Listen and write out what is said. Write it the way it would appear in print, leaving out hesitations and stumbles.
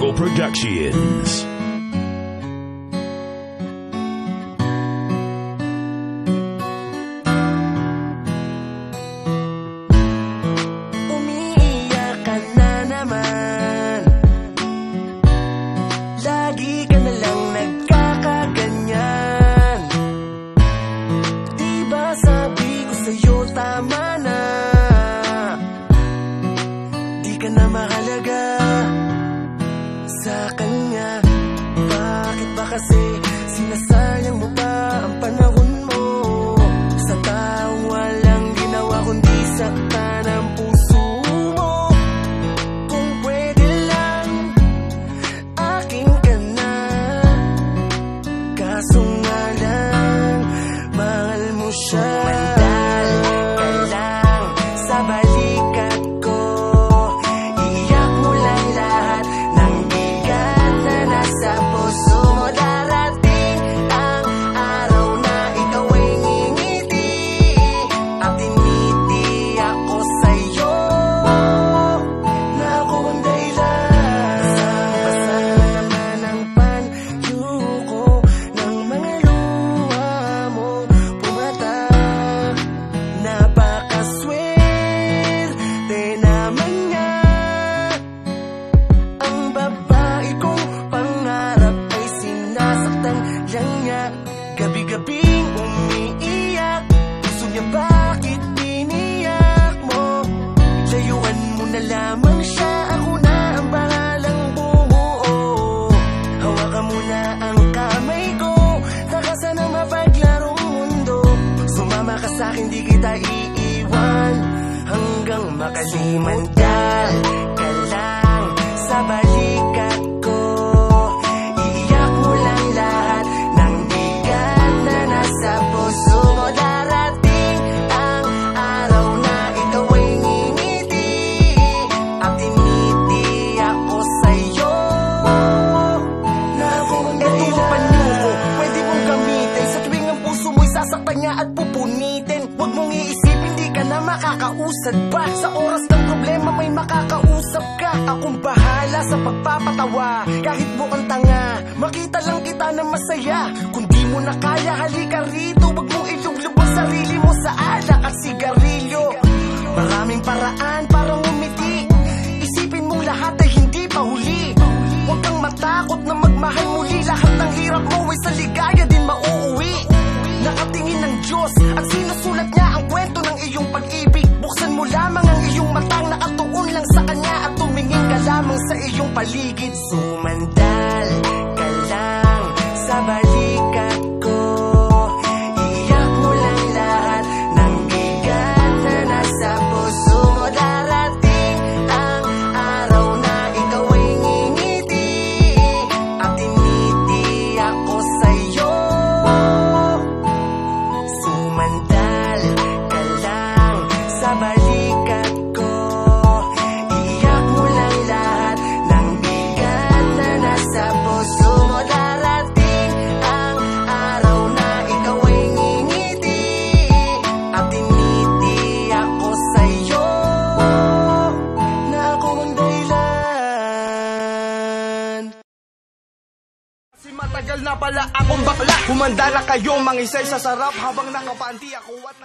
Jungle Productions. Umiiyak ka na naman, lagi ka na lang nagkakaganyan. Diba sabi ko sa'yo tama na, di ka na mahalaga sa kanya. Bakit ba kasi sinasayang mo pa ang panahon mo sa taong walang ginawa kundi saktan ang puso mo? Kung pwede lang, akin ka na, kaso nga lang mahal mo siya. Mandal ka lang sa balikat ko, iiyak mo lang lahat ng bigat na nasa puso mo. Darating ang araw na ikaw ay ngingiti at tiniti ako sa'yo, na ako ang dahilan. Basa naman ang panyo ko ng mga luha mo pumatak. Napakaswerte naman niya, ang babae kong pangarap ay sinasaktan lang niya. Gabi-gabing umiiyak, gusto niya bakit piniyak mo? Layuan mo na lamang siya, ako na ang bahalang bumuo. Hawakan mo na ang kamay ko, takasan ang mapaglarong mundo. Sumama ka sa'kin, di kita iiwan hanggang makalimutan ka lang sa balikat ko. Iiyak mo lang lahat ng bigat na nasa puso mo. Darating ang araw na ikaw ay ngingiti at tiniti ako sa'yo, na ako ang dahilan. Ito ang panyo ko, pwede mong gamitin sa tuwing ang puso mo'y sasaktan niya at pupunitin. Huwag mong iisipin di ka na makakausad pa, sa oras ng problema may makakausap ka. Akong bahala sa pagpapatawa, kahit mukhang tanga, makita lang kita na masaya. Kung di mo na kaya, halika rito, wag mong iluglub ang sarili mo sa alak at sigarilyo. Maraming paraan para ngumiti, isipin mong lahat ay hindi pa huli. Huwag kang matakot na magmahal muli, lahat ng hirap mo ay sa ligaya din mauuwi. Nakatingin ng Diyos at sinusulat niya ang kwento ng iyong pag-ibig. Buksan mo lamang ang iyong matang, nakatuon lang sa Kanya at tumingin ka lamang sa iyong paligid. Sumandal ka lang sa balikat ko, iiyak mo lang lahat ng bigat na nasa puso mo. Darating ang araw na ikaw ay ngingiti at tiniti ako sa'yo. Sumandal ka lang sa balikat ko, iiyak mo lang lahat ng bigat na nasa puso mo. Darating ang araw na ikaw ay ngingiti at tiniti ako sa'yo, na ako ang dahilan. Kasi matagal na pala akong bakla, humanda na kayo mangisay sa sarap habang nakapanti ako at